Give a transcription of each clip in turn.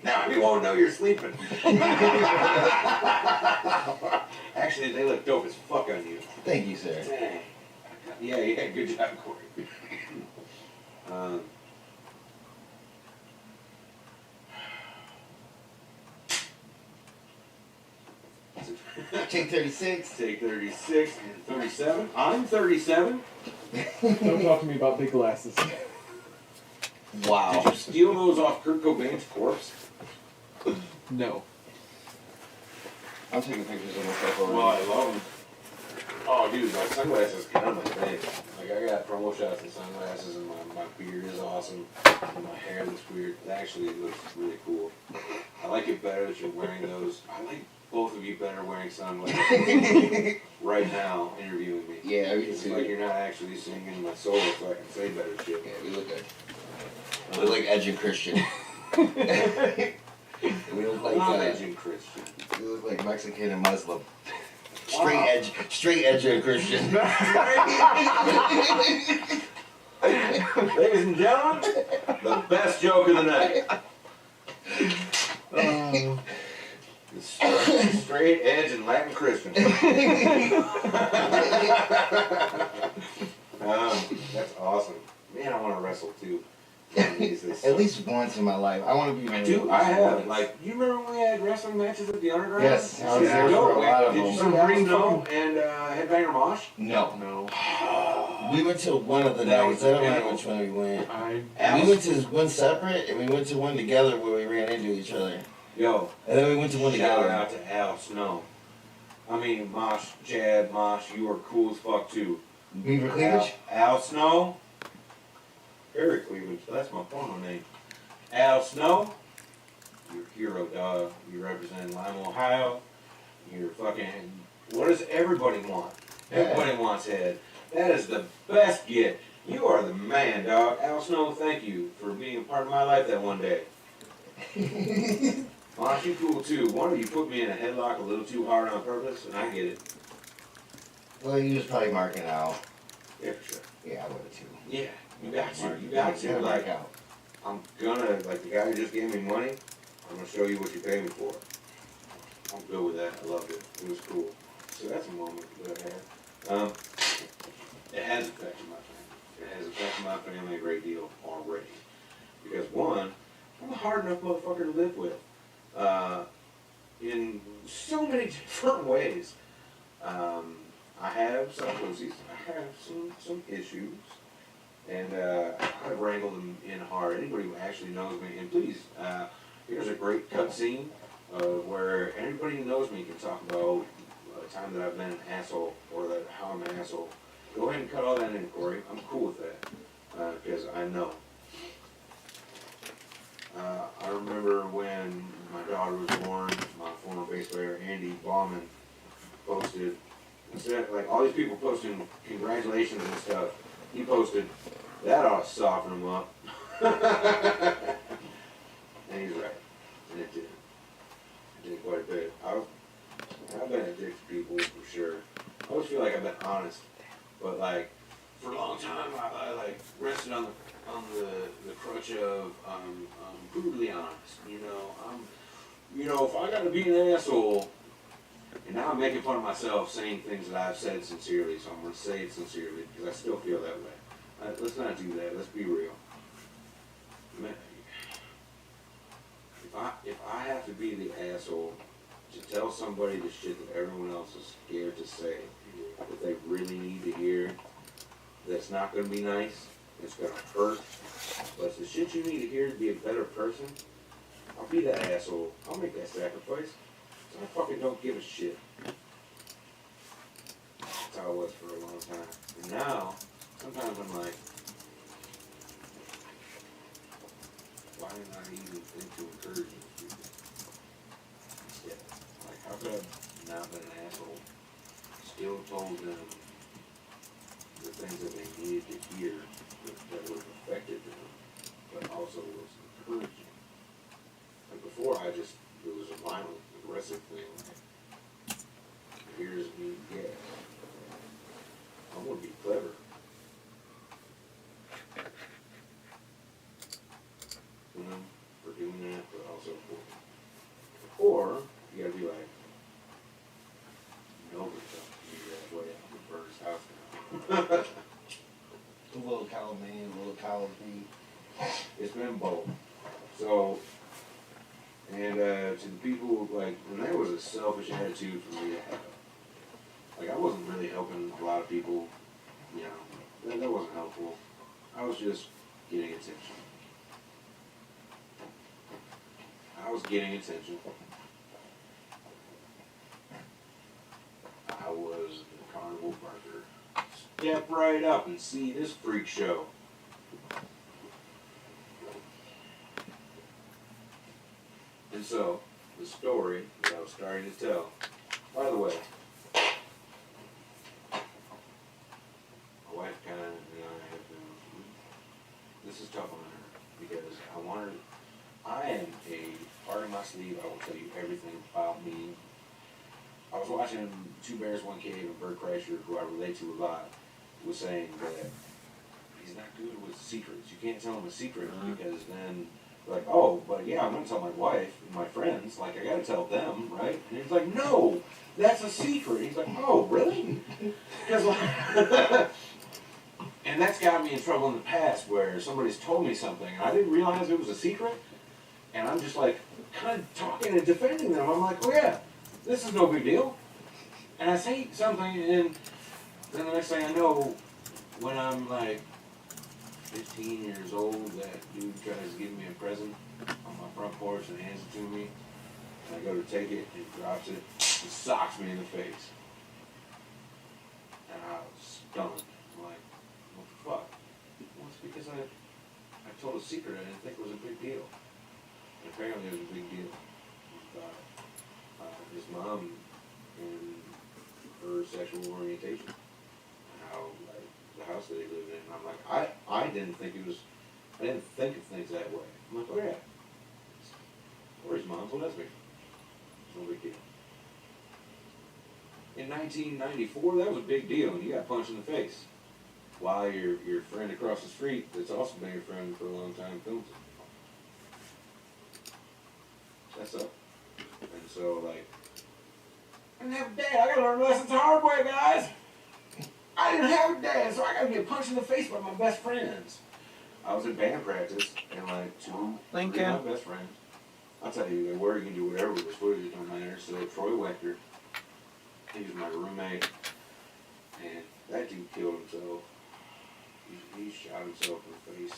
Now we won't know you're sleeping. Actually, they look dope as fuck on you. Thank you, sir. Dang. Yeah, good job, Corey. 36. Take 36 and 37. I'm 37. Don't talk to me about big glasses. Wow. Did you steal those off Kurt Cobain's corpse? No. I'm taking pictures of myself already. Well, I love them. Oh, dude, my sunglasses kind of my thing. Like, I got promo shots and sunglasses, and my beard is awesome, and my hair looks weird. It actually looks really cool. I like it better that you're wearing those. I like both of you better wearing sunglasses right now, interviewing me. Yeah, me It's too. like you're not actually singing my soul, so I can say better shit. Yeah, we look good. We look like Edge and Christian. We look like Edge and Christian. We look like Mexican and Muslim. Straight edge and Christian. Ladies and gentlemen, the best joke of the night. Straight edge and Latin Christian. That's awesome. Man, I want to wrestle too. At least once in my life. I want to be. Dude, I have. Like, you remember when we had wrestling matches at the Underground? Yes, I was there for a lot of Did you them. see Ringo and Headbanger Mosh? No. No. We went to one of the nights. I don't remember which one we went. We went to one separate, and we went to one together where we ran into each other. Yo. And then we went to one Shout together. out to Al Snow. I mean, Mosh, Chad, Mosh, you are cool as fuck too. Beaver Cleavage? Al Snow. Barry Cleavage, that's my porno name. Al Snow, you're a hero, dog. You represent Lima, Ohio. You're fucking. What does everybody want? Everybody wants Ed. That is the best gift. You are the man, dog. Al Snow, thank you for being a part of my life that one day. Mosh, you cool too. One of you put me in a headlock a little too hard on purpose, and I get it. Well, you was probably marking out. Yeah, for sure. Yeah, I would have too. Yeah, you got to. You got to. Like, out. I'm gonna, like the guy who just gave me money, I'm gonna show you what you pay me for. I'm good with that. I loved it. It was cool. So that's a moment that I had. It has affected my family. It has affected my family a great deal already. Because one, I'm a hard enough motherfucker to live with. In so many different ways. I have some pussies. I have some issues. And I've wrangled them in hard. Anybody who actually knows me, and please, here's a great cut scene where anybody who knows me can talk about the time that I've been an asshole or how I'm an asshole. Go ahead and cut all that in, Corey. I'm cool with that because I know. I remember when my daughter was born, my former bass player Andy Bauman posted, instead like all these people posting congratulations and stuff, he posted, that ought to soften him up. And he's right. And it did. It did quite a bit. I've been a dick to people for sure. I always feel like I've been honest. But like, for a long time, I like rested on the crutch of I'm brutally honest. You know, if I gotta be an asshole, and now I'm making fun of myself saying things that I've said sincerely, so I'm gonna say it sincerely because I still feel that way. Let's not do that. Let's be real. Man, if I have to be the asshole to tell somebody the shit that everyone else is scared to say, that they really need to hear, that's not going to be nice, it's going to hurt, but it's the shit you need to hear to be a better person, I'll be that asshole. I'll make that sacrifice. So I fucking don't give a shit. That's how it was for a long time. And now, sometimes I'm like, why didn't I even think to encourage these people? Instead, like, how could I have not been an asshole? Still told them the things that they needed to hear that would have affected them, but also was encouraging. Like before, it was a violent, aggressive thing. Like, here's me, gas. I'm gonna be clever. For doing that, but also so forth. Or you gotta be like, nobody's up to me that way. I'm gonna burn his house down. A little column A, a little column B. It's been both. So, and to the people, like, and that was a selfish attitude for me to have. Like, I wasn't really helping a lot of people, you know, that wasn't helpful. I was just getting attention. I was getting attention. I was the carnival barker. Step right up and see this freak show. And so, the story that I was starting to tell, by the way, my wife kind of and I have been, this is tough on her, because I am a part of my sleeve, I will tell you everything about me. I was watching Two Bears, One Cave, and Bert Kreischer, who I relate to a lot, was saying that he's not good with secrets. You can't tell him a secret because then, like, oh, but yeah, I'm going to tell my wife and my friends, like, I got to tell them, right? And he's like, no, that's a secret. He's like, oh, really? Because, like, and that's got me in trouble in the past where somebody's told me something and I didn't realize it was a secret. And I'm just like, kind of talking and defending them. I'm like, oh yeah, this is no big deal. And I say something and then the next thing I know, when I'm like 15 years old, that dude tries to give me a present on my front porch and hands it to me. And I go to take it, and he drops it, and socks me in the face. And I was stunned. I'm like, what the fuck? Well, it's because I told a secret I didn't think was a big deal. And apparently it was a big deal. His mom and her sexual orientation. And how, like, the house that he lived in. And I'm like, I didn't think of things that way. I'm like, oh yeah. Or his mom's a lesbian. It's no big deal. In 1994, that was a big deal, and you got punched in the face. While your friend across the street, that's also been your friend for a long time, films it. That's up. And so, like, I didn't have a dad. I gotta learn lessons the hard way, guys. I didn't have a dad, so I gotta get punched in the face by my best friends. I was in band practice, and like three of my best friends, I'll tell you, they were, you can do whatever with this footage, it don't matter. So Troy Wechter, he was my roommate, and that dude killed himself. He shot himself in the face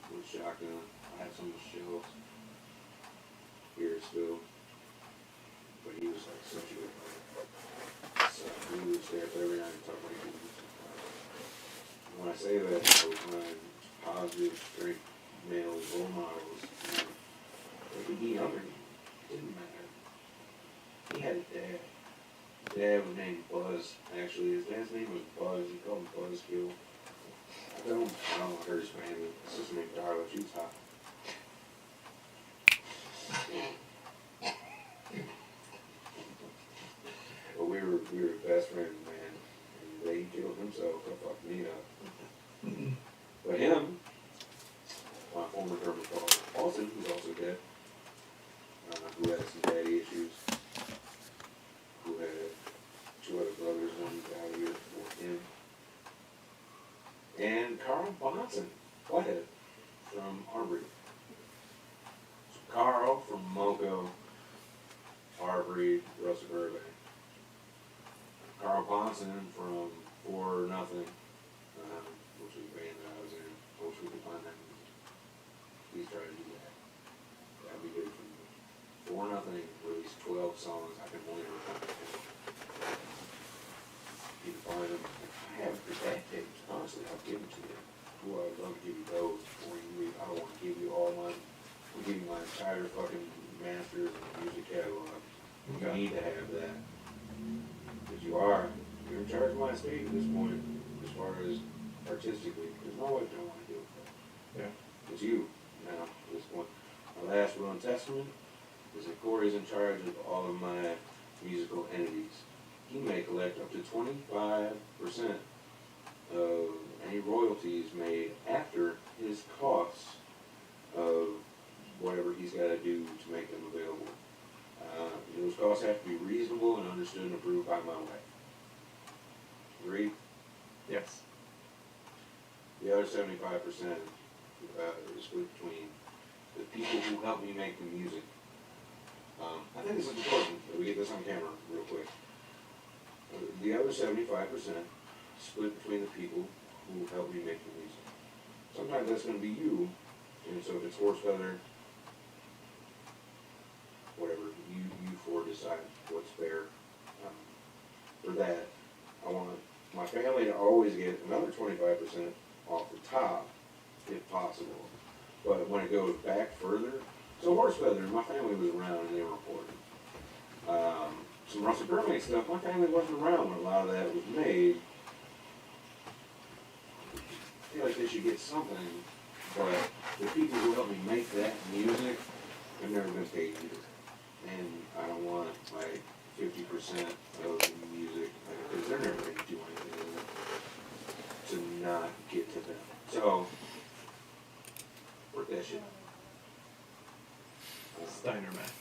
with a shotgun. I have some of the shells here still. But he was like such a good player. So he was there for every night and talk about it. When I say that, I was find positive, straight male role models. They could be younger. It didn't matter. He had a dad. His dad was named Buzz. Actually, his dad's name was Buzz. He called him Buzzkill. I don't hurt his family. His sister named Darla. She was hot. But we were best friends, man. And he killed himself. That fucked me up. But him, my former drummer Paulson, who's also dead, who had some daddy issues, who had two other brothers, one out here before him, and Carl Bonson, Whitehead, from Arbery. So Carl from Moco, Arbery, Russell Burbank. Carl Bonson from For Nothing, which was a band that I was in. I wish we could find that music. Please try to do that. That'd be good for me. For Nothing released 12 songs. I can only remember. You can find them. I have the back tapes. Honestly, I'll give them to you. Ooh, I would love to give you those before you leave. I don't want to give you all mine. I'll give you my entire fucking masters and music catalog. You need to have that. Because you're in charge of my estate at this point, as far as artistically, because my wife don't want to do it. Yeah. It's you now at this point. My last will and testament is that Corey's in charge of all of my musical entities. He may collect up to 25% of any royalties made after his costs of whatever he's got to do to make them available. Those costs have to be reasonable and understood and approved by my wife. Agreed? Yes. The other 75% is split between the people who help me make the music. I think this is important that we get this on camera real quick. The other 75% split between the people who help me make the music. Sometimes that's going to be you, and so if it's horse feather, whatever, you four decide what's fair. For that, I want my family to always get another 25% off the top, if possible. But when it goes back further, so horse feather, my family was around and they were reporting. Some Russell Gurley stuff, my family wasn't around when a lot of that was made. I feel like they should get something, but the people who helped me make that music have never been paid either. And I don't want like 50% of the music, because they're never going to do anything with it, to not get to them. So, work that shit. Steiner man.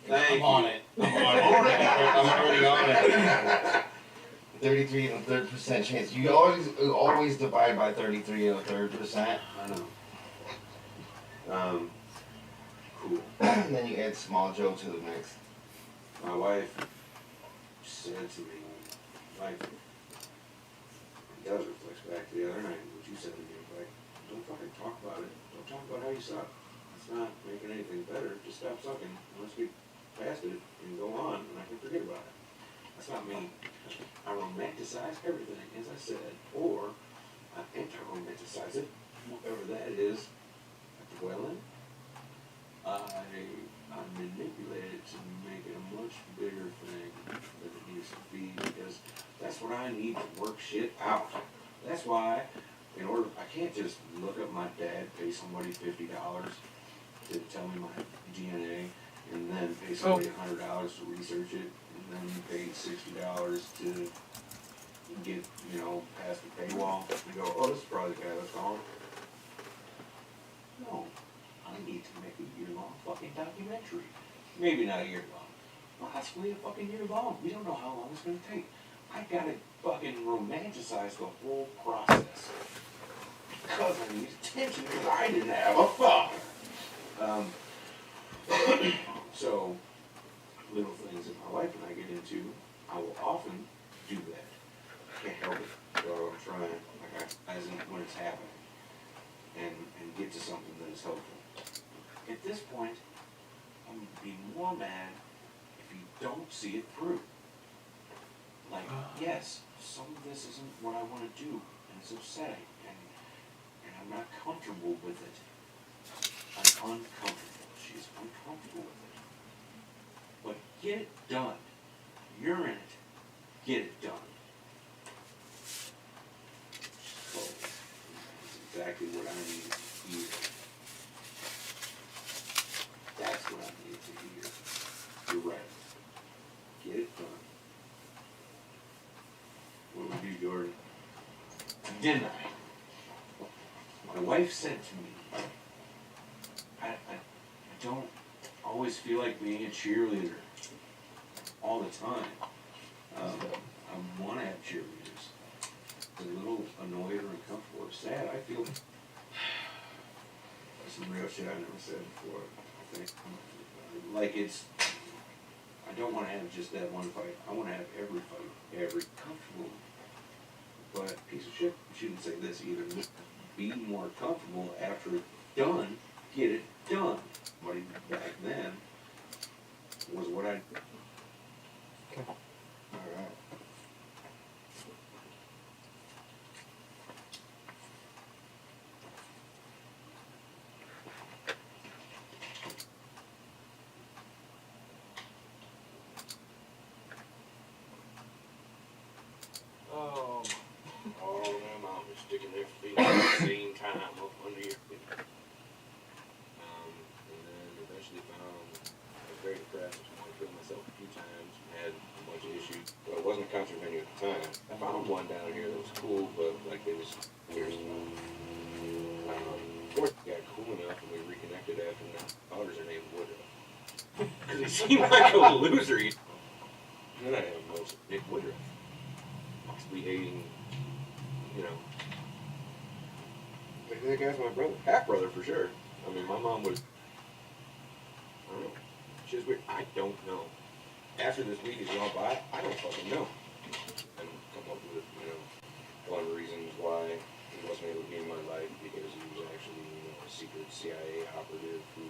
Thank I'm on you. it. I'm already on it. 33 and a third percent chance. You always divide by 33 and a third percent. I know. Cool. And then you add Small Joe to the mix. My wife said to me, like, it does reflect back to the other night, what you said to me, like, don't fucking talk about it. Don't talk about how you suck. It's not making anything better. Just stop sucking and let's get past it and go on and I can forget about it. That's not me. I romanticize everything, as I said, or I anti-romanticize it, whatever that is. I dwell in. I manipulate it to make it a much bigger thing than it needs to be, because that's what I need to work shit out. That's why, I can't just look up my dad, pay somebody $50 to tell me my DNA, and then pay somebody $100 to research it, and then pay $60 to get, past the paywall, and go, oh, this is probably the guy that's calling. No. I need to make a year-long fucking documentary. Maybe not a year-long. Possibly a fucking year long. We don't know how long it's going to take. I gotta fucking romanticize the whole process. Because I need attention, because I didn't have a father. So, little things that my wife and I get into, I will often do that. I can't help it. So I'm trying, as in when it's happening, and get to something that is helpful. At this point, I'm going to be more mad if you don't see it through. Like, yes, some of this isn't what I want to do, and it's upsetting, and I'm not comfortable with it. I'm uncomfortable. She's uncomfortable with it. But get it done. You're in it. Get it done. So, that's exactly what I need to hear. That's what I need to hear. You're right. Get it done. What would you do, Jordan? Didn't I? My wife said to me, I don't always feel like being a cheerleader all the time. I want to have cheerleaders. A little annoyed or uncomfortable or sad. I feel some real shit I never said before. I think like I don't want to have just that one fight. I want to have every fight, every comfortable. But piece of shit, you shouldn't say this either. Be more comfortable after it's done. Get it done. But back then was what I. Okay. All right. All them out and sticking their feet at the same time up under your feet. And then eventually found I was very depressed. I wanted to kill myself a few times. Had a bunch of issues. But it wasn't country venue at the time. I found one down here that was cool, but like it was years ago. Of course, got cool enough and we reconnected after that. Daughters are named Woodruff. Because he seemed like a loser. And then I have most Nick Woodruff. Possibly hating, you know. Maybe that guy's my brother. Half brother for sure. I mean, my mom was. I don't know. She was weird. I don't know. After this week has gone by, I don't fucking know. And come up with, you know, one of the reasons why he wasn't able to be in my life because he was actually, you know, a secret CIA operative who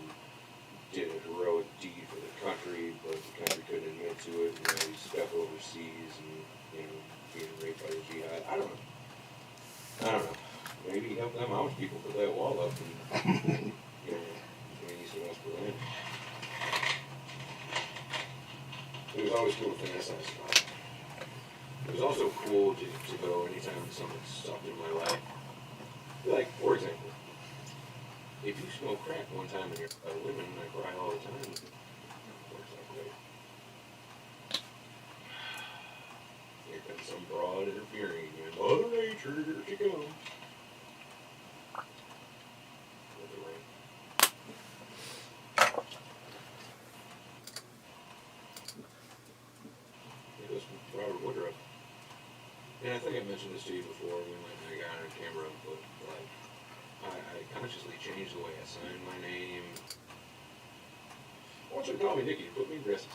did a heroic deed for the country, but the country couldn't admit to it, and now he's stuck overseas and, you know, being raped by the jihad. I don't know. Maybe he helped them Amish people put that wall up and, you know, between East and West Berlin. It was always cool to finesse that stuff. It was also cool to go anytime something sucked in my life. Like, for example, if you smoke crack one time and you're women, I cry all the time. It works that way. Here comes some broad interfering again. Mother Nature, here she comes. With the rain. It goes from Robert Woodruff. And I think I mentioned this to you before when I got on camera, but like, I consciously changed the way I signed my name. I want you to call me Nicky, put me in dresses.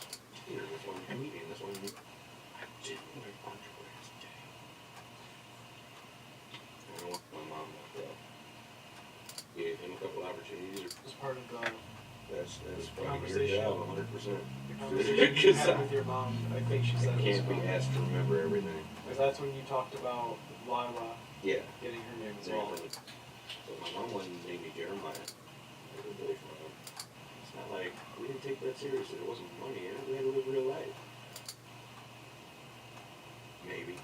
Here, this one, comedian, this one. I didn't wear underwear today. I don't want my mom locked up. Gave him a couple opportunities. As part of the That's fucking your job, 100%. conversation you had with your mom, I think she said I it can't was be asked to remember everything. because that's when you talked about Lila Yeah. getting her name as well. So my mom wouldn't name me Jeremiah. I was really proud. It's not like we didn't take that seriously. It wasn't money in it. We had to live real life. Maybe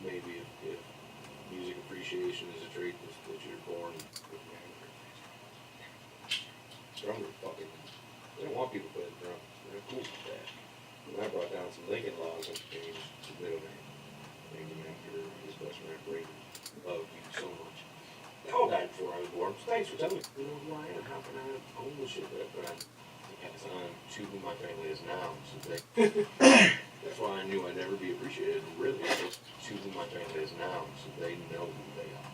if music appreciation is a trait that you're born with. Drums are fucking. They don't want people playing drums. They're cool with that. When I brought down some Lincoln logs and changed the middle name. Named him after his best friend Brady. Loved you so much. They all died before I was born. So thanks for telling me. You know who I am. How can I own the shit that I pass on to who my family is now? So that's why I knew I'd never be appreciated. Really, it was to who my family is now. So they know who they are.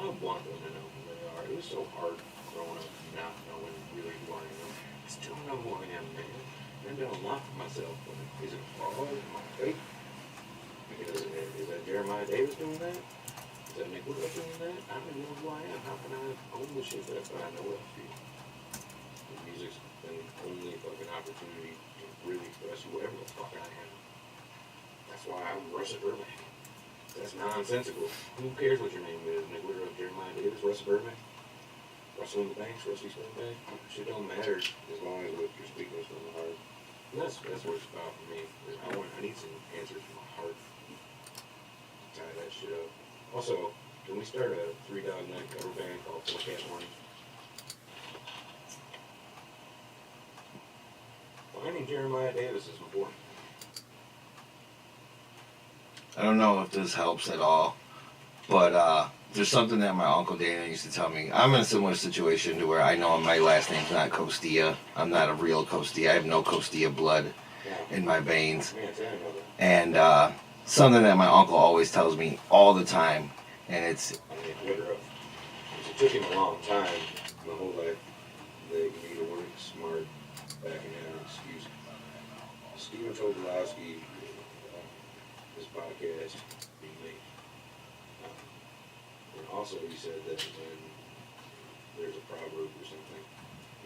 I want them to know who they are. It was so hard growing up not knowing really who I am. I still know who I am, man. I've done a lot for myself. But is it fraud? Am I fake? Is that Jeremiah Davis doing that? Is that Nick Woodruff doing that? I don't even know who I am. How can I own the shit that I know what I feel? And music's been the only fucking opportunity to really express whoever the fuck I am. That's why I'm Russet Burbank. That's nonsensical. Who cares what your name is? Nick Woodruff, Jeremiah Davis, Russet Burbank? Russell in the Banks, Rusty Springbank? Shit don't matter as long as what you're speaking is from the heart. And that's what it's about for me. I need some answers from my heart. Tie that shit up. Also, can we start a 3-Dog Night cover band called Four Cat Morning? Finding Jeremiah Davis is important. I don't know if this helps at all, but there's something that my Uncle Dana used to tell me. I'm in a similar situation to where I know my last name's not Costilla. I'm not a real Costilla. I have no Costilla blood in my veins. And something that my uncle always tells me all the time, and it's... It took him a long time, my whole life, that you need to work smart, backing out an excuse. Stephen Tobolowsky, his podcast, being late. And also he said that when there's a proverb or something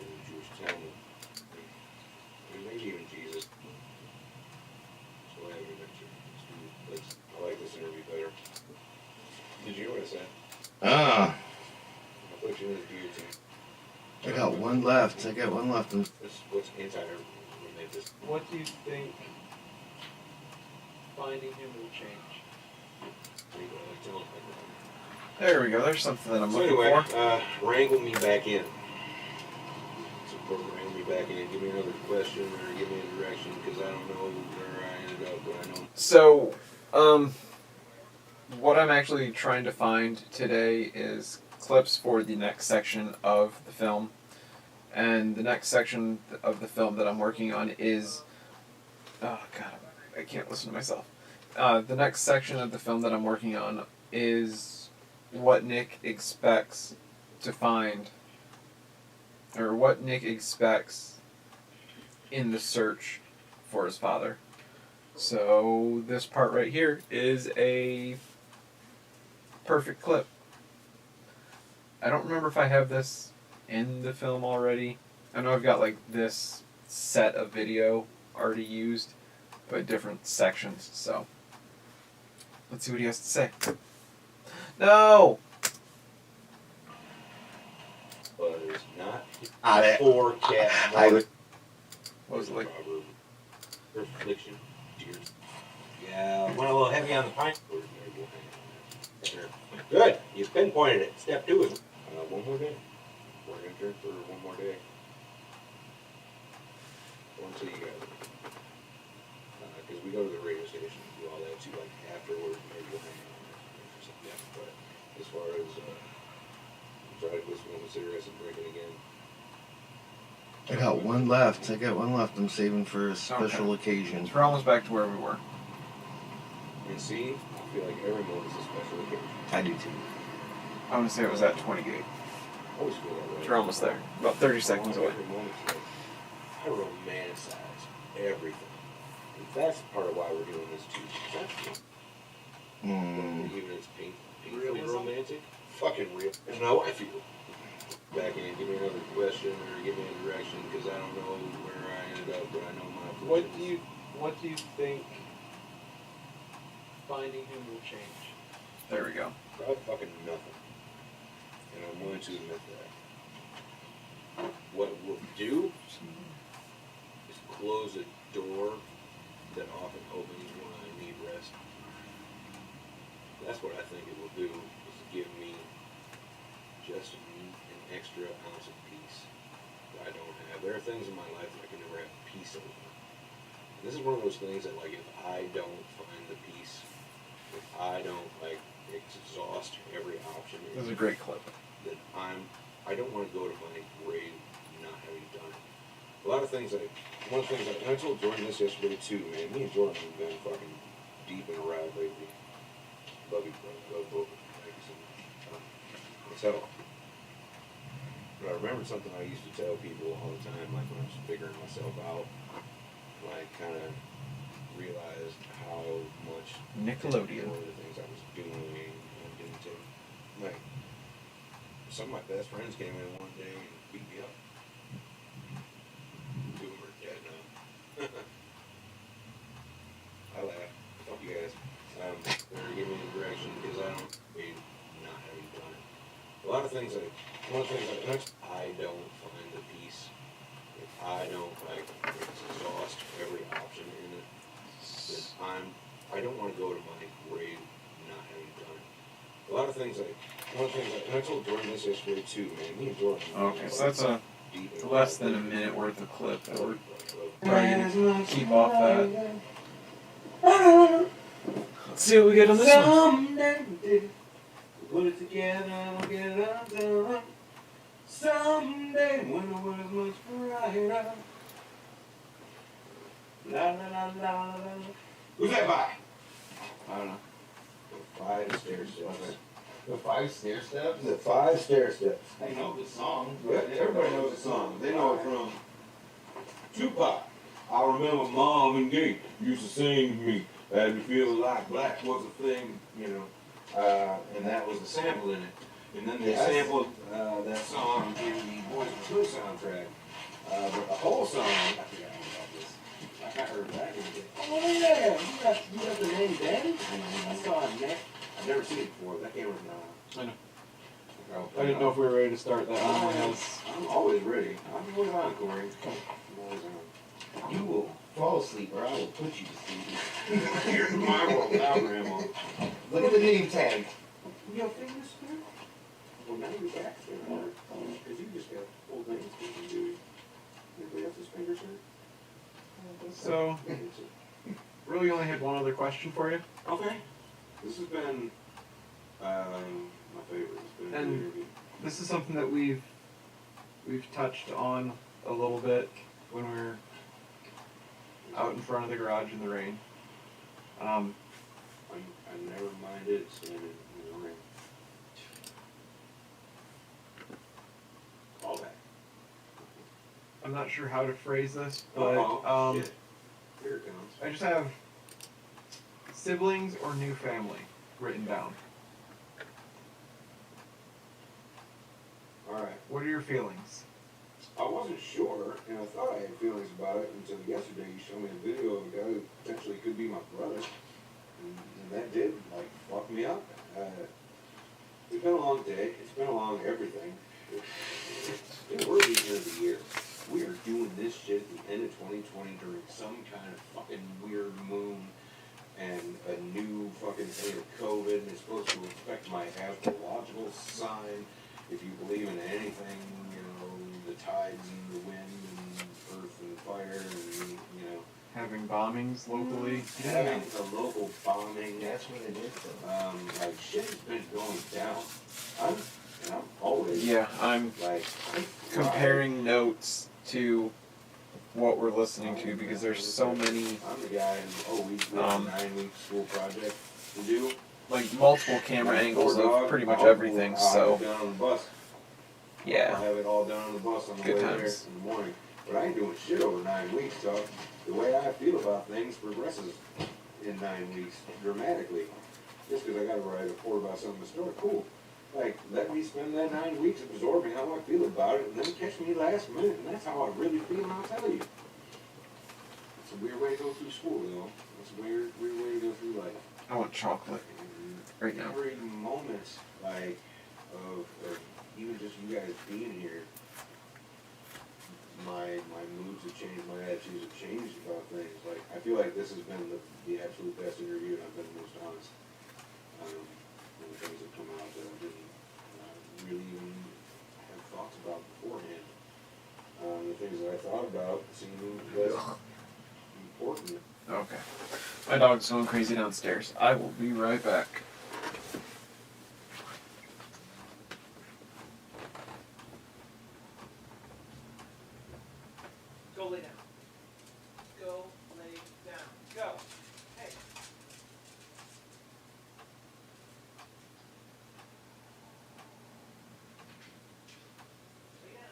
in the Jewish Talmud, and maybe even Jesus, so I haven't mentioned. I like this interview better. Did you know what I said? I put you in the guillotine. I got one left. What's anti-romantic? What do you think finding him will change? There we go. There's something that I'm So looking anyway, for. wrangle me back in. Wrangle me back in. Give me another question or give me a direction because I don't know where I ended up, but I know. So, what I'm actually trying to find today is clips for the next section of the film. And the next section of the film that I'm working on is... Oh, God, I can't listen to myself. The next section of the film that I'm working on is what Nick expects to find, or what Nick expects in the search for his father. So this part right here is a perfect clip. I don't remember if I have this in the film already. I know I've got like this set of video already used, but different sections, so let's see what he has to say. No! But it's not Got it. for cat. I would. What was it like? Affliction. Tears. Yeah, went a little heavy on the pine. Good. You pinpointed it. Step 2 is one more day. We're gonna drink for one more day. Until you guys. Because we go to the radio station and do all that too, like afterwards, maybe we'll hang out or something. Yeah, but as far as try to listen to cigarettes and drinking again. I got one left. I'm saving for a special occasion. We're almost back to where we were. And see, I feel like every moment's a special occasion. I do too. I want to say it was at 28. I always feel that way. We're almost there. About 30 seconds away. Every moment's like, I romanticize everything. And that's part of why we're doing this too. That's even it's painfully romantic. Fucking real. That's how I feel. Back in, give me another question or give me a direction because I don't know where I ended up, but I know my position. What do you think finding him will change? There we go. Probably fucking nothing. And I'm willing to admit that. What it will do is close a door that often opens when I need rest. That's what I think it will do, is give me just an extra ounce of peace that I don't have. There are things in my life that I can never have peace over. And this is one of those things that, like, if I don't find the peace, if I don't, like, exhaust every option, This is a great clip. that I don't want to go to my grave not having done it. A lot of things one of the things and I told Jordan this yesterday too, man. Me and Jordan have been fucking deep in a ride lately. Love you, brother. Love both of you. Thank you so much. So, but I remember something I used to tell people all the time, like when I was figuring myself out, like kind of realized how much Nickelodeon. one of the things I was doing and didn't take. Like, some of my best friends came in one day and beat me up. 2 of them are dead now. I laugh. Fuck you guys. They're giving me a direction because I don't read not having done it. A lot of things one of the things I don't find the peace if I don't like exhaust every option in it. That I don't want to go to my grave not having done it. A lot of things one of the things and I told Jordan this yesterday too, man. Me and Jordan. Okay, so that's a deep in less than a minute worth of clip that we're probably gonna keep off that. Let's see what we get on this one. Someday we'll put it together, we'll get it undone. Someday when the world is much brighter. La la la la la. Who's that by? I don't know. The 5 stair steps. The 5 stair steps? The 5 stair steps. I know the song. Everybody knows the song. They know it from Tupac. I remember Mom and Gabe used to sing to me. Had me feel like black was a thing, you know, and that was the sample in it. And then they sampled that song in the Boys and Two soundtrack. But the whole song, I forgot all about this. I heard back and it. Oh yeah, you got the name Daddy? I saw it next. I've never seen it before. That came from I know. I didn't know if we were ready to start that one. I'm always ready. I'm always on, Corey. I'm always on. You will fall asleep or I will put you to sleep. Here's my world now, Grandma. Look at the name tag. Your fingers still? Well, now your back's gonna hurt. Because you just got old names to do. Anybody else's fingers hurt? So, really only had one other question for you. Okay. This has been my favorite. It's been a And good interview. this is something that we've touched on a little bit when we were out in front of the garage in the rain. I never minded standing in the rain. All that. I'm not sure how to phrase this, but Shit. Here it comes. I just have siblings or new family written down. Alright. What are your feelings? I wasn't sure, and I thought I had feelings about it until yesterday you showed me a video of a guy who potentially could be my brother. And that did, like, fuck me up. It's been a long day. It's been a long everything. We're at the end of the year. We are doing this shit at the end of 2020 during some kind of fucking weird moon and a new fucking thing of COVID, and it's supposed to affect my astrological sign. If you believe in anything, you know, the tides and the wind and earth and fire and, you know. Having bombings locally. Having a local bombing. That's what it is, though. Like, shit has been going down. I'm always, Yeah, I'm like, comparing notes to what we're listening to because there's so many I'm the guy who always got a 9-week school project to do. like multiple camera angles Poor of dog, pretty much I'll everything. have So it done on the bus. I'll yeah, have it all done on the bus on the Good way times. there in the morning. But I ain't doing shit over 9 weeks, so the way I feel about things progresses in 9 weeks dramatically. Just because I got to write a report about something historic, cool. Like, let me spend that 9 weeks absorbing how I feel about it, and then catch me last minute, and that's how I really feel, and I'll tell you. It's a weird way to go through school, though. It's a weird way to go through life. I want chocolate right now. Every moment, like, of even just you guys being here, my moods have changed, my attitudes have changed about things. Like, I feel like this has been the absolute best interview, and I've been the most honest. And the things have come out that I didn't really even have thoughts about beforehand. The things that I thought about seem less important. Okay, my dog's going crazy downstairs. I will be right back. Go lay down. Go lay down. Go. Hey. Lay down.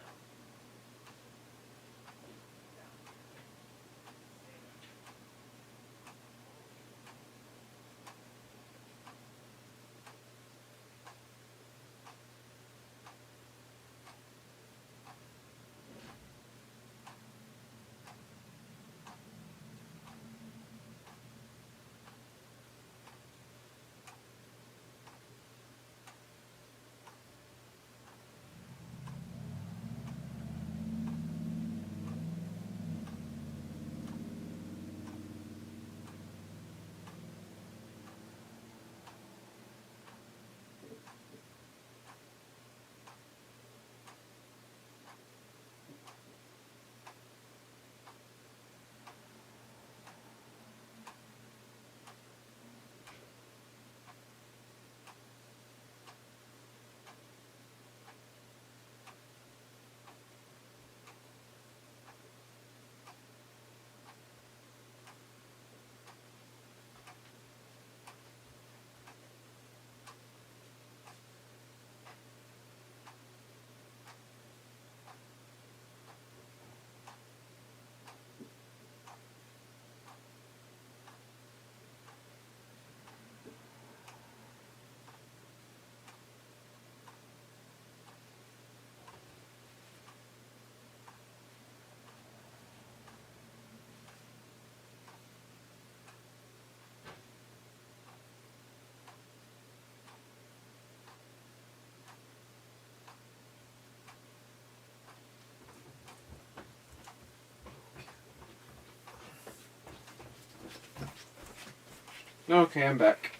Okay, I'm back.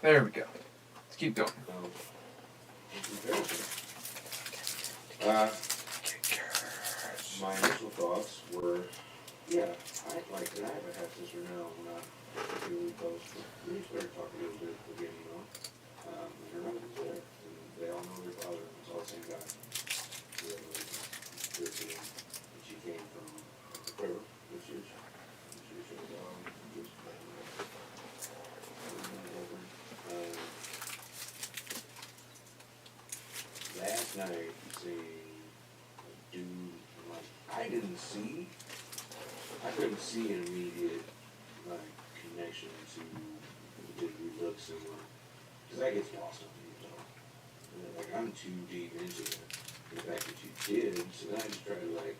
There we go. Let's keep going. In comparison, my initial thoughts were, yeah, I like, and I have a half sister now, I'm not particularly close, but we started talking a little bit at the beginning, though. And her husband's there, and they all know their father, and it's all the same guy. They're like 13, and she came from whatever, this year. Last night, seeing a dude, like, I couldn't see an immediate, like, connection to, did we look similar? Because that gets lost on me, though. And, like, I'm too deep into it. The fact that you did, so then I just try to, like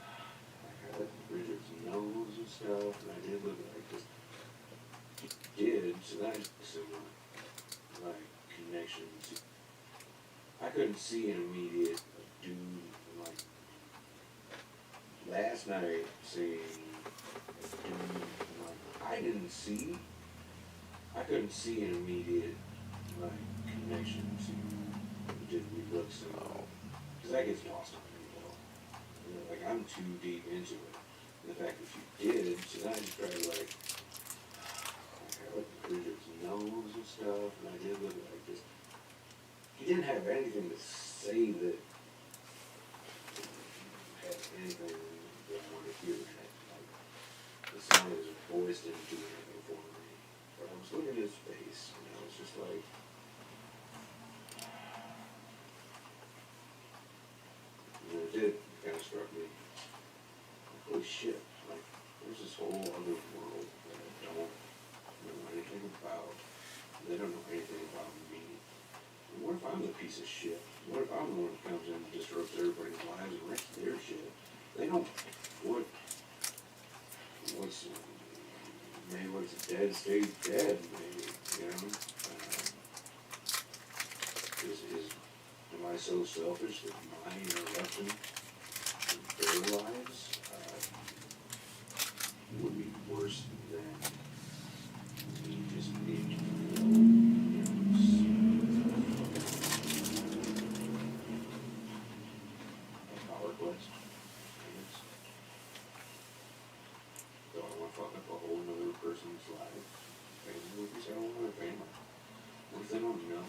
I looked at Bridget's nose and stuff, and I did look at, like, this. You did, so then I just similar, like, connection to. I couldn't see an immediate dude, like, last night seeing a dude, like, I couldn't see an immediate, like, connection to, did we look similar? Because that gets lost on me, though. You know, like, I'm too deep into it. And the fact that you did, so then I just tried to, like I looked at Bridget's nose and stuff, and I did look at, like, this. He didn't have anything to say that had anything that I wanted to hear. Like, the sound of his voice didn't do anything for me. But I was looking at his face, and I was just like, you know, it did kind of struck me. Like, holy shit, like, there's this whole other world that I don't know anything about. They don't know anything about me. What if I'm the piece of shit? What if I'm the one that comes in and disrupts everybody's lives and wrecks their shit? They don't. Maybe what's dead stays dead, maybe, you know? Am I so selfish that my interruption in their lives would be worse than me just being, power quest, I guess. Do I want to fuck up a whole other person's life? Family, because I don't want a family. What if they don't know?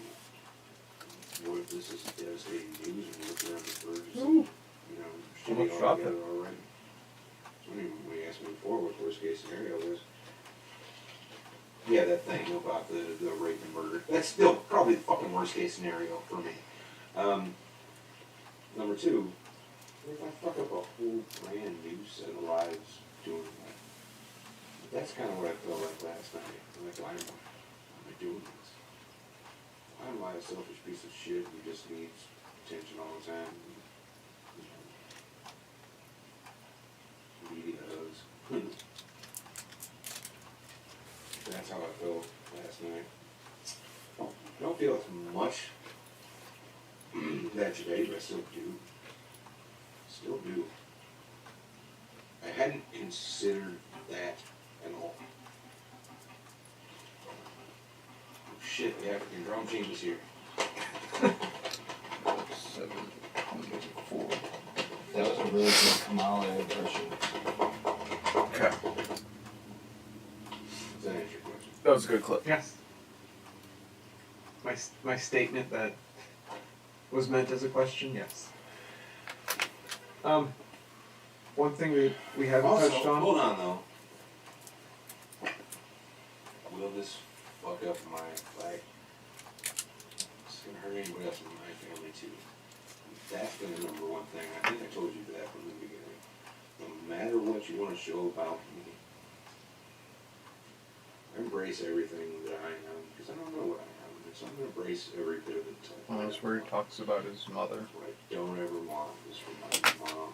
What if this is devastating news and look around the birds and, you know, shitty all together already? I mean, when you asked me before what worst case scenario was, yeah, that thing about the rape and murder. That's still probably the fucking worst case scenario for me. Number two, what if I fuck up a whole brand new set of lives doing that? That's kind of what I felt like last night. I'm like, why am I doing this? Why am I a selfish piece of shit who just needs attention all the time? Media hugs. That's how I felt last night. I don't feel as much that today, but I still do. Still do. I hadn't considered that at all. Oh, shit, the African drum team is here. 7, 4. That was a really good Kamala impression. Okay. Does that answer your question? That was a good clip. Yes. My statement that was meant as a question, yes. One thing we haven't Also, touched on. hold on though. Will this fuck up my, like, it's gonna hurt anybody else in my family too. That's been the number one thing. I think I told you that from the beginning. No matter what you want to show about me, embrace everything that I am, because I don't know what I am. So I'm going to embrace every bit of it. Well, that's where he talks about his mother. What I don't ever want is for my mom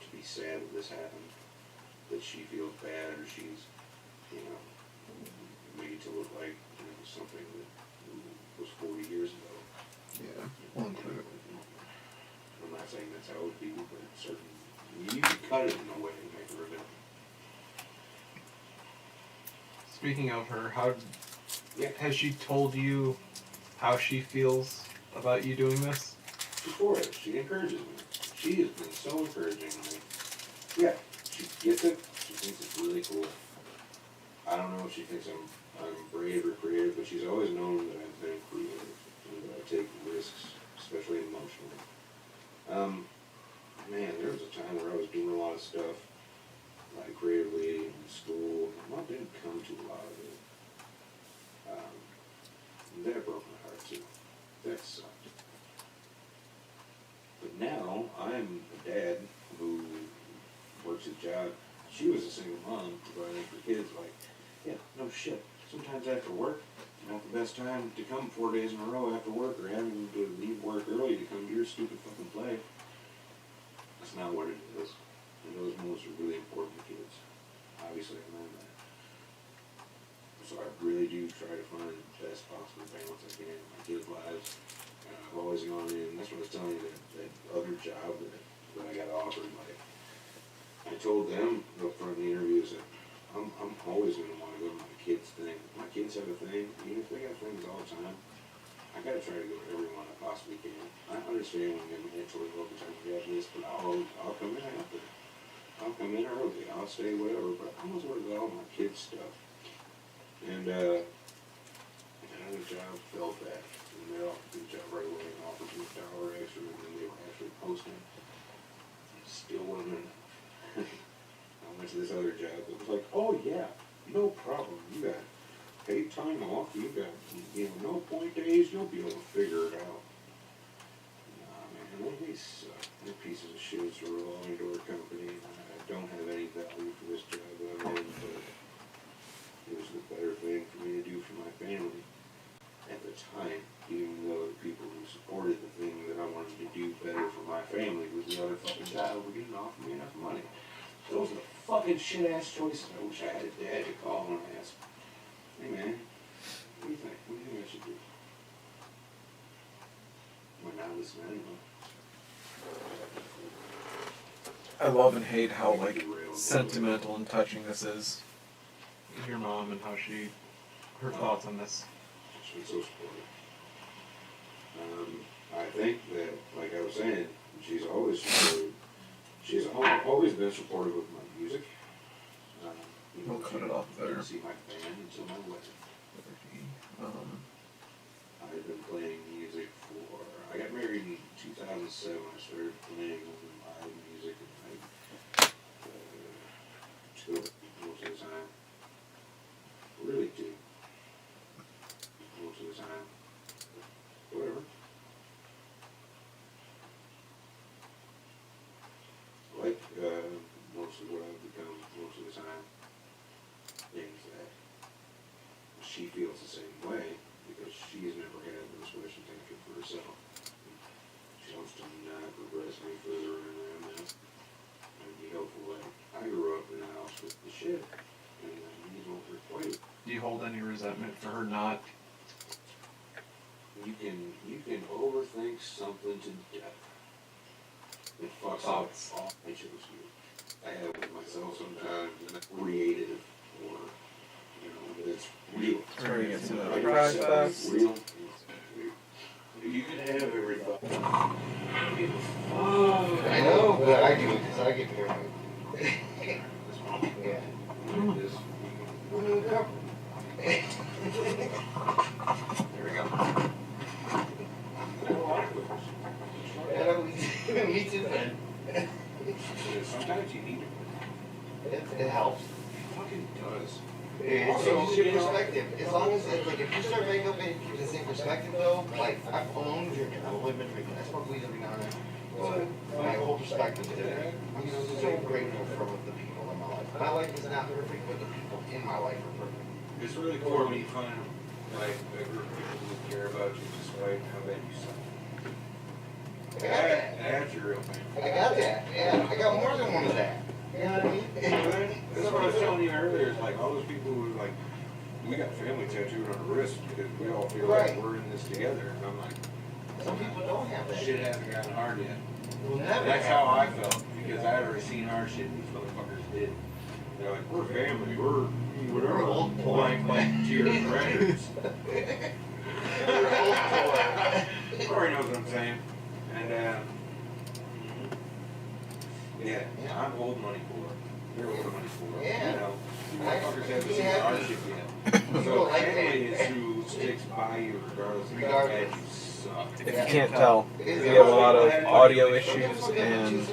to be sad that this happened, that she feels bad, or she's, you know, made to look like, you know, something that was 40 years ago. Yeah, we'll include it. I'm not saying that's how it would be, but it's certain, you can cut it in a way to make her a bit. Speaking of her, how Yeah. has she told you how she feels about you doing this? She's for it. She encourages me. She has been so encouraging to me. Yeah, she gets it. She thinks it's really cool. I don't know if she thinks I'm brave or creative, but she's always known of stuff, like creatively in school. Mom didn't come to a lot of it. That broke my heart too. That sucked. But now I'm a dad who works a job. She was a single mom providing for kids. Like, yeah, no shit. Sometimes after work, not the best time to come 4 days in a row after work, or having to leave work early to come to your stupid fucking play. That's not what it is. And those moments are really important to kids. Obviously, I know that. So I really do try to find the best possible balance I can in my kids' lives. I've always gone in, that's what I was telling you, that other job that I got offered. Like, I told them up front in the interviews that I'm always going to want to go to my kids' thing. If my kids have a thing, even if they got things all the time, I got to try to go to every one I possibly can. I understand when I'm mentally overtime you have this, but I'll come in after. I'll come in early, I'll stay, whatever, but I always want to go all my kids' stuff. And another job felt that, and they offered the job right away and offered me $1 extra, and then they were actually posting. It still wasn't enough. I went to this other job that was like, oh yeah, no problem, you got paid time off, you got, no point days, you'll be able to figure it out. Nah, man, they suck. They're pieces of shit. It's a revolving door company, and I don't have any value for this job that I'm in, but it was the better thing for me to do for my family at the time, even though the people who supported the thing that I wanted to do better for my family was the other fucking job who didn't offer me enough money. Those are the fucking shit-ass choices. I wish I had a dad to call and ask, hey man, what do you think? What do you think I should do? We're not listening anymore. I love and hate how sentimental and touching this is. Your mom and how her thoughts on this. She's so supportive. I think that, like I was saying, she's always supportive. She's always been supportive of my music. We'll cut it off there. Didn't see my band until my wedding. I've been playing music for. I got married in 2007. I started playing live music, and I still most of the time. Really do. Most of the time. Whatever. Like, most of what I've become most of the time. Things that she feels the same way because she's never had those questions answered for herself. She wants to not progress any further in that now. And be helpful. Like, I grew up in a house with the shit, and you don't requite it. Do you hold any resentment for her not? You can overthink something to death. It fucks up all I chose you. I have with myself sometimes, and it's creative, or, but it's real. That's where you get to the Like pride yourself, fest. it's real. You can have everybody. I know, but I do because I get paranoid. Yeah. This, There we go. there are a lot of cookies. Yeah, me too, man. Sometimes you need it. It helps. It fucking does. It changes your perspective. As long as, if you start making up and keep the same perspective though, like, I've only drinking, I've only been drinking, I smoke weed every now and then. But my whole perspective is different. I'm so grateful for the people in my life. My life is not perfect, but the people in my life are perfect. It's really cool when you find like a group of people who care about you despite how bad you suck. That's your real thing. I got that. Yeah, I got more than one of that. You know what I mean? That's what I was telling you earlier. It's like all those people who like, we got family tattooed on our wrist because we all feel Right. like we're in this together. And I'm like, Some people don't have that. shit hasn't gotten hard yet. Will never That's have how I that. felt because I already seen hard shit these motherfuckers did. They're like, we're family, we're whatever. We're old boy. Like tier records. We're old boy. Corey knows what I'm saying. And yeah, I'm old money poor. You're old money poor. Yeah. You know, you motherfuckers haven't seen the hardship yet. People So like family that. is who sticks by you regardless of how Regardless. bad you suck. If you can't tell, we have a lot of audio issues and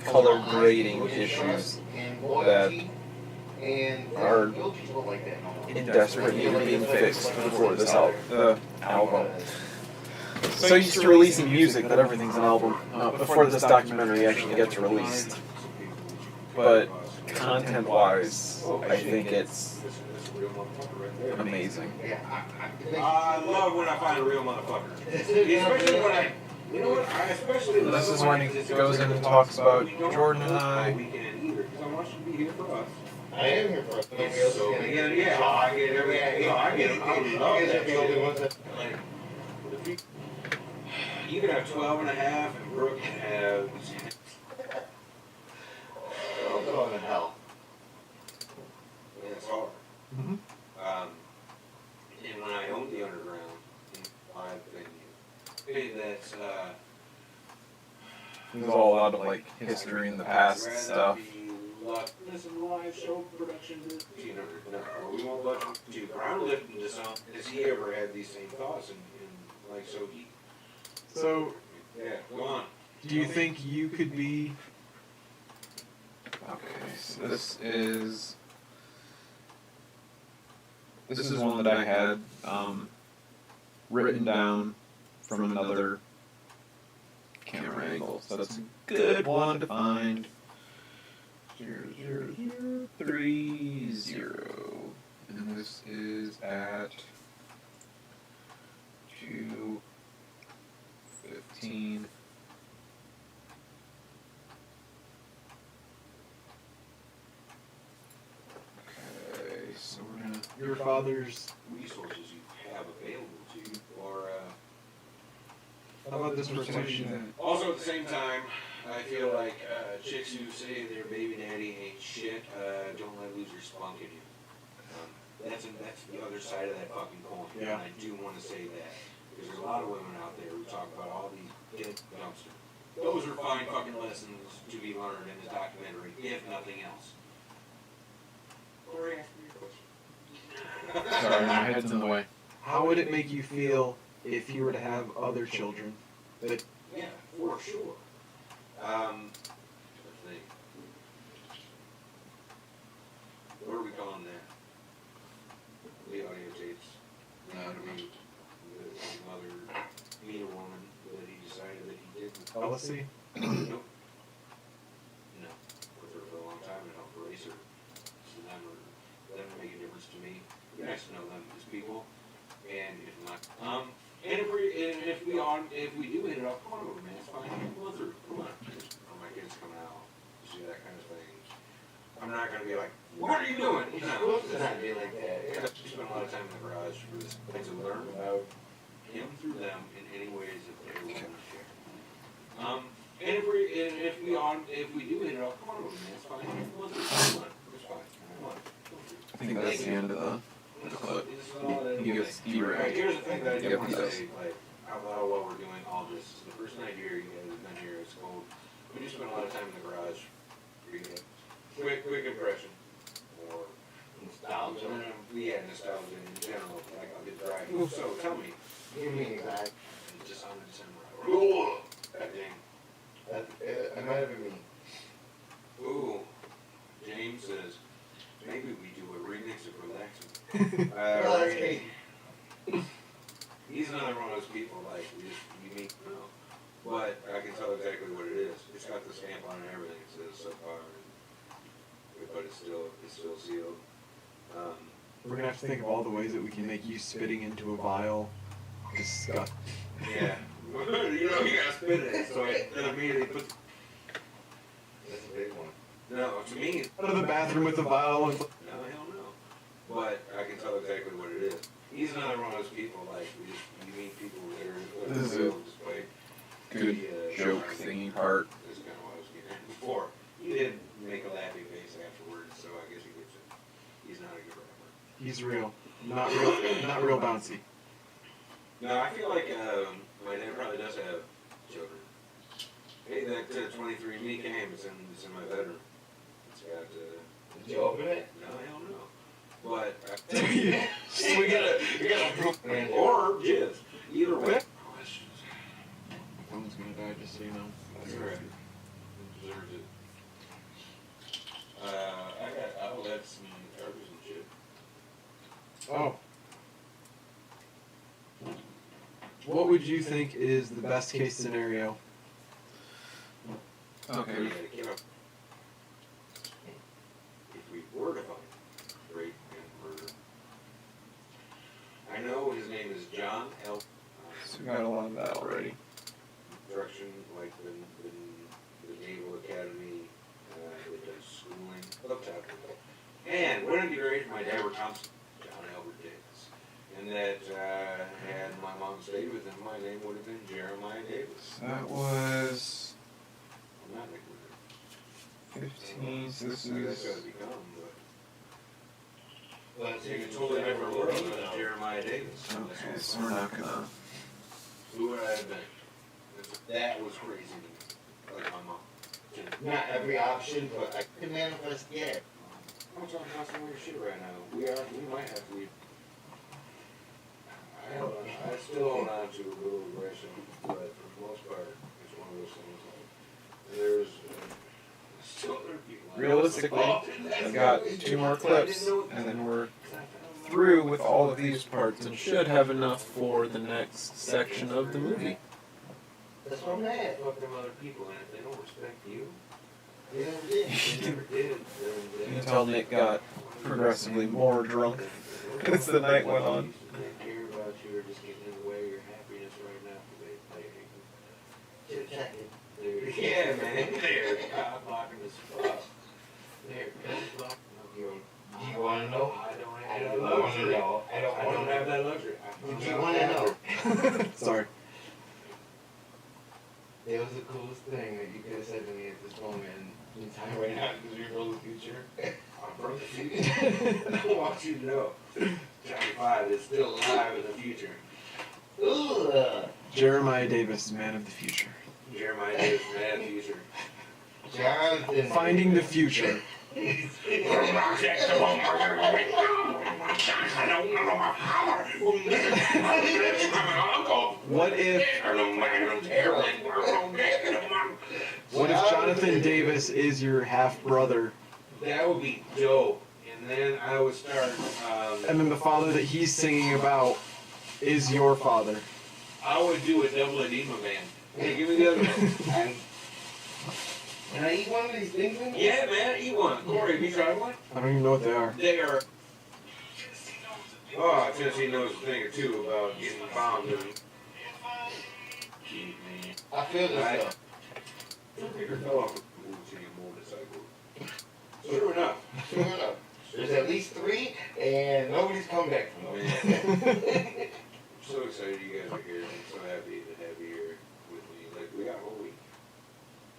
color grading issues that are in desperate need of being fixed before this album. So used to releasing music that everything's an album before this documentary actually gets released. But content-wise, I think it's amazing. I love when I find a real motherfucker. Especially when I, you know what, I especially love This is when he goes in and talks about Jordan and I. Because I want you to be here for us. I am here for us. So, again, yeah, I get every, I get them. I love that. Like, you can have 12 and a half, and Brooke can have. I'm going to hell. Yeah, it's hard. Mm-hmm. And when I owned the underground in my venue, that's There's all a lot of like history in the past stuff. Listen, live show production. No, we won't let him do ground lifting to some. Has he ever had these same thoughts? And like, so he. So, Yeah, go on. do you think you could be? Okay, so this is one that I had written down from another camera angle. So that's a good one to find. 00030, and this is at 2:15. Okay, so we're gonna. Your father's. Resources you have available to you, or How about this rotation? also at the same time, I feel like chicks who say their baby daddy ain't shit, don't let lose your spunk in you. That's the other side of that fucking coin. Yeah. And I do want to say that. Because there's a lot of women out there who talk about all these dead dumpster. Those are fine fucking lessons to be learned in the documentary, if nothing else. Corey, ask me a question. Sorry, my head's in the way. How would it make you feel if you were to have other children? That Yeah, for sure. Let's see. What are we calling that? The audio tapes. The mother meet a woman that he decided that he didn't. policy? Nope. No. With her for a long time and helped raise her. So them make a difference to me. It'd be nice to know them as people. And if not, and if we do hit it off, come on over, man. It's fine. Come on through. Come on. Or my kids coming out. See that kind of thing. I'm not gonna be like, what are you doing? You know, Supposed to not be like that. we spend a lot of time in the garage for this thing to learn about him through them in any ways that they want to share. And if we do hit it off, come on over, man. It's fine. Come on through. Come on. It's fine. Come on. I think that's the end of the clip. This is all that He gets Alright, derailed. here's the thing that I do Yep, want he to does. say, like, out loud while we're doing all this. This is the first night here, you guys have been here, it's cold. We do spend a lot of time in the garage. We get quick impression. Or Nostalgia. Yeah, nostalgia in general, like I'll get driving. So tell me, Give me exact. just on the December. Ooh, that dang. It might have been me. Ooh, James says, maybe we do a remix of Relaxing. Oh, that's me. He's another one of those people, like, you meet, no. But I can tell exactly what it is. It's got the stamp on it and everything. It says SubPar, but it's still sealed. We're gonna have to think of all the ways that we can make you spitting into a vial disgust. Yeah. You know, you gotta spit it, so it immediately puts. That's a big one. No, to me, Out of the bathroom with the vial and no, hell no. But I can tell exactly what it is. He's another one of those people, like, you meet people that are This is a just like, good joke thingy part. That's kind of what I was getting at before. He did make a laughing face afterwards, so I guess he gets it. He's not a good rapper. he's real. Not real bouncy. No, I feel like my dad probably does have children. Hey, that 23andMe came. It's in my bedroom. It's got. Did you open it? No, hell no. But So we gotta proof. or jizz. Either way. Questions. Phone's gonna die, just so you know. That's all right. Deserves it. What would you think is the best case scenario? Okay. If we were to find rape and murder, I know his name is John L. So we got a lot of that already. Instruction, like the Naval Academy, they've done schooling, up top. And wouldn't it be great if my dad were Thompson, John Albert Davis, and that had my mom stayed with him, my name would have been Jeremiah Davis. That was I'm not making it. 15. So this That's what is. it's become, but Well, it's a totally different world than Jeremiah Davis. Okay, so we're not gonna. Who would I have been? That was crazy to me. Like my mom. not every option, but I can manifest, yeah. I'm talking about some weird shit right now. We might have to leave. I still hold on to a little aggression, but for the most part, it's one of those things like, there's still other people. Realistically, I've got 2 more clips, and then we're through with all of these parts and should have enough for the next section of the movie. That's what I'm at. Fuck them other people, and if they don't respect you, You never did. they never did. You can tell Nick got progressively more drunk as the night went on. They care about you or just getting in the way of your happiness right now. Chit-chatting. Yeah, man. They're blocking the spot. They're blocking you. Do you want to know? I don't want to know. I don't have that luxury. Do you want to know? Sorry. It was the coolest thing that you could have said to me at this moment in time right now because you're from the future. I'm from the future. I want you to know. Johnny 5 is still alive in the future. Ooh, Jeremiah Davis, man of the future. Jeremiah Davis, man of the future. Jonathan. Finding the future. What if Jonathan Davis is your half brother, That would be dope. And then I would start, and then the father that he's singing about is your father? I would do a double edema band. Hey, give me the other one. Can I eat one of these things? Yeah, man, eat one. Corey, have you tried one? I don't even know what they are. They are. Oh, Tennessee knows a thing or two about getting bombed and. I feel this Right. stuff. Peter fell off a motorcycle. Sure enough. Sure enough. There's at least 3, and nobody's come back from Oh, them. man. I'm so excited you guys are here. I'm so happy to have you here with me. Like, we got a whole week.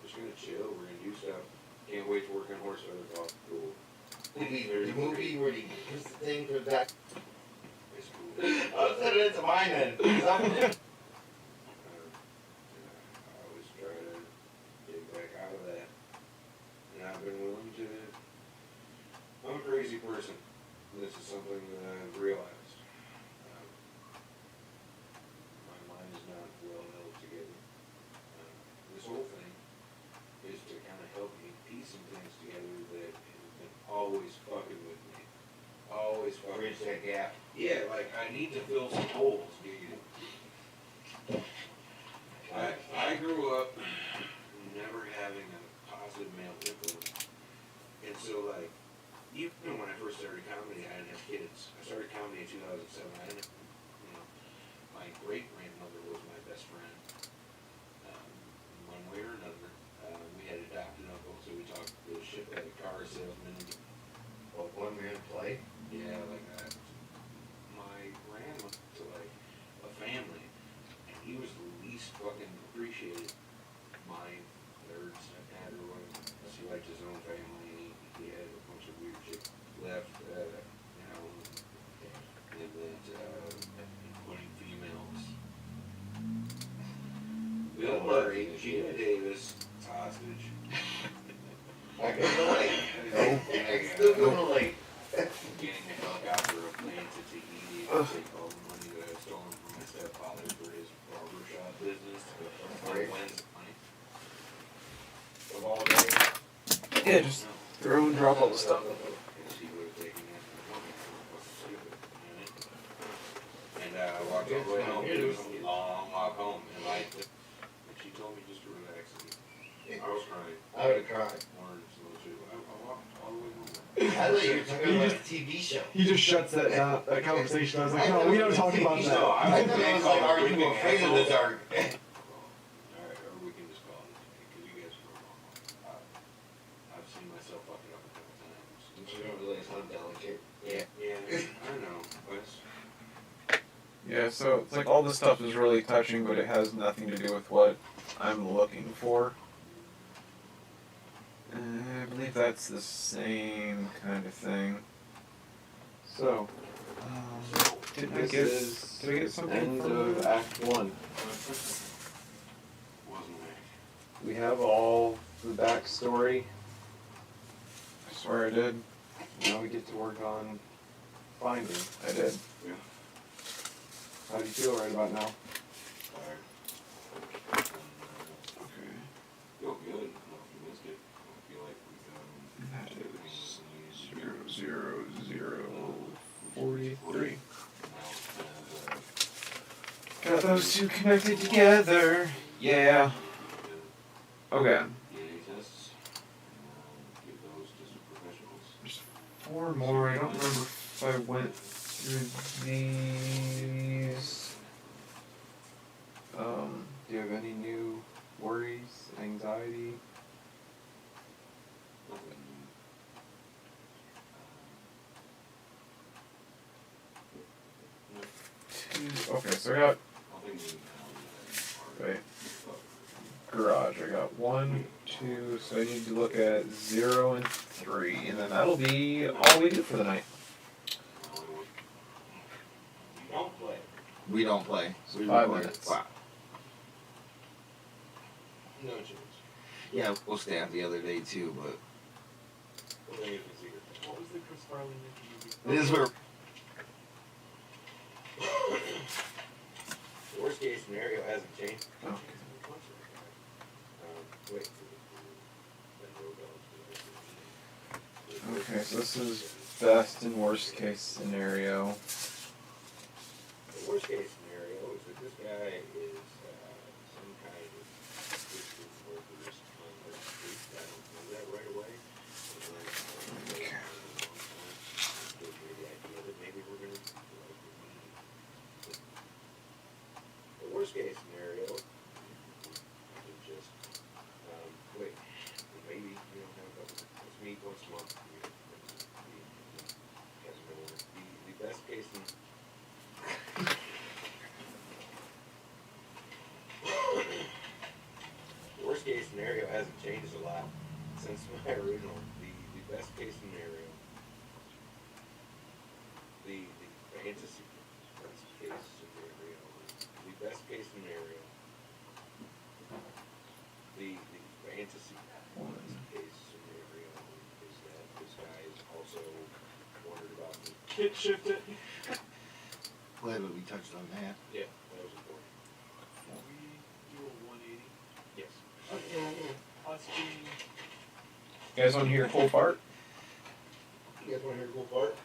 Just gonna chill. We're gonna do stuff. Can't wait to work on horse feather golf. Cool. The movie where he puts the thing for that. It's cool. I'll set it into mine then. 'Cause I'm I always try to get back out of that. And I've been willing to. I'm a crazy person. This is something that I've realized. My mind is not well held together. This whole thing is to kind of help me piece some things together that have been always fucking with me. Always fucking bridge that gap. Yeah, like I need to fill some holes, dude. I grew up never having a positive male influence. And so like, even when I first started comedy, I didn't have kids. I started comedy in 2007. I didn't, my great-grandmother was my best friend. One way or another. We had adopted uncles, so we talked the shit like a car salesman. Well, one man play. Yeah, like that. My grandma to like a family, and he was the least fucking appreciated. My third stepdad or whatever. He liked his own family. He had a bunch of weird shit left, and that, including females. Bill Murray, Gina Davis, hostage. I can relate. I still can relate. Getting a helicopter, a plane to Tahiti, and take all the money that I had stolen from my stepfather for his barbershop business on Wednesday night. Of all days. Yeah, just throw and drop all the stuff. She would have taken that from me. Fucking stupid, you know? And I walked all the way home. It was a long walk home, and like, and she told me just to relax, and I was crying. I would have cried. Or some other shit. I walked all the way home. I thought you were talking You about just- a TV show. He just shuts that down, that conversation. I was like, no, we gotta talk about that. No, I thought it was like, are you afraid of the dark? Alright, or we can just call it because you guys are wrong. I've seen myself fucking up a couple times. You don't realize how delicate. Yeah, I know. Wes. Yeah, so it's like all this stuff is really touching, but it has nothing to do with what I'm looking for. I believe that's the same kind of thing. So, did I get something End from of Act 1. Wasn't it? We have all the backstory. I swear I did. Now we get to work on finding. I did. Yeah. How do you feel right about now? Tired. Okay. Feel good. I don't know if you missed it. I feel like we That is 00043. Got those two connected together. Yeah. Okay. DNA tests. Give those to some professionals. 4 more. I don't remember if I went through these. Do you have any new worries, anxiety? Okay, so I got I think we wait. Garage. I got 1, 2. So I need to look at 0 and 3, and then that'll be all we do for the night. You don't play. We don't play. So We 5 record. minutes. Wow. No chance. Yeah, we'll stay out the other day too, but Well, then you can see it. What was the Chris Farley movie? it is where The worst case scenario hasn't changed. Okay. Wait. Okay, so this is best and worst case scenario. The worst case scenario is that this guy is some kind of distance workers on the street. I don't know that right away. Okay. Gives me the idea that maybe we're gonna. The worst case scenario is just wait. Maybe you don't have a couple. Let's meet once a month. The best case scenario. The worst case scenario hasn't changed a lot since my original. The best case scenario. The fantasy best case scenario. The best case scenario. The fantasy best case scenario is that this guy is also wondered about me. Kit shift it. glad that we touched on that. Yeah, that was important. We do a 180. Yes. Us being You guys want to hear a cool part? You guys want to hear a cool part?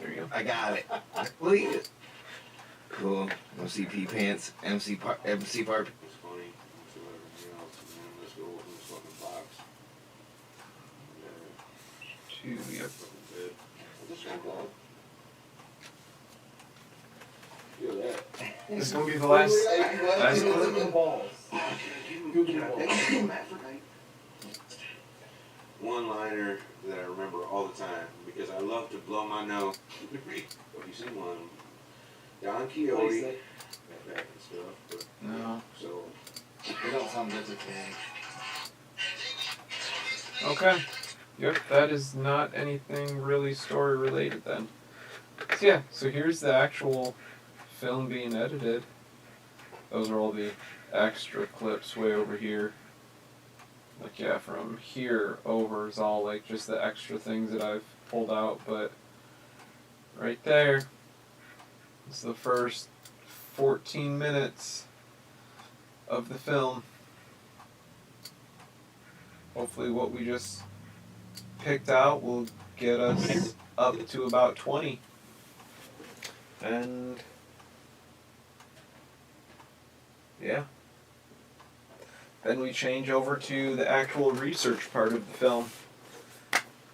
There you go. I got it. Look at it. Cool. MCP pants. MC part. It's funny. So whatever, let's go open this fucking box. Two, yep. Fucking good. I just got that. Feel that. This is gonna be the last. Last Look clip. at the balls. One liner that I remember all the time because I love to blow my nose. Have you seen one? Don Quixote. That back and stuff. But, No. so. They don't sound good to me. Okay. Yep, that is not anything really story related then. So yeah, so here's the actual film being edited. Those are all the extra clips way over here. Like yeah, from here over is all like just the extra things that I've pulled out, but right there is the first 14 minutes of the film. Hopefully what we just picked out will get us up to about 20. And Yeah. Then we change over to the actual research part of the film.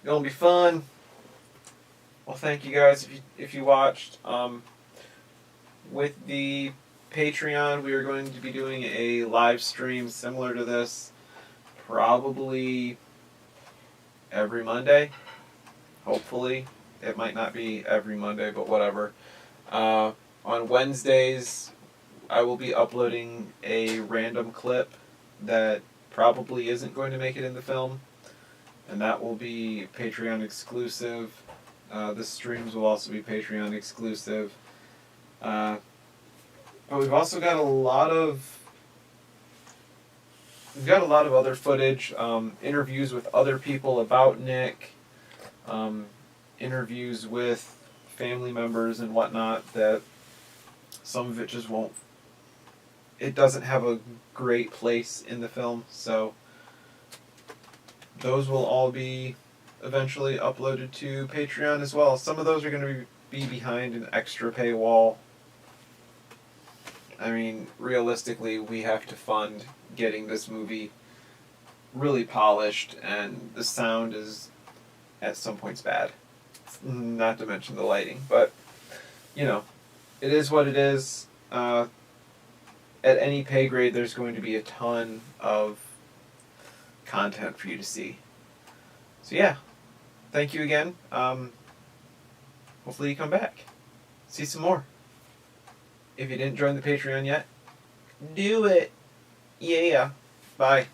Gonna be fun. Well, thank you guys if you watched. With the Patreon, we are going to be doing a live stream similar to this, probably every Monday. Hopefully, it might not be every Monday, but whatever. On Wednesdays, I will be uploading a random clip that probably isn't going to make it in the film, and that will be Patreon exclusive. The streams will also be Patreon exclusive. But we've also got a lot of other footage, interviews with other people about Nick, interviews with family members and whatnot, that some of it just won't. It doesn't have a great place in the film, so those will all be eventually uploaded to Patreon as well. Some of those are going to be behind an extra paywall. I mean, realistically, we have to fund getting this movie really polished, and the sound is at some points bad. Not to mention the lighting, but you know, it is what it is. At any pay grade, there's going to be a ton of content for you to see. So yeah, thank you again. Hopefully you come back. See some more. If you didn't join the Patreon yet, do it. Yeah. Bye.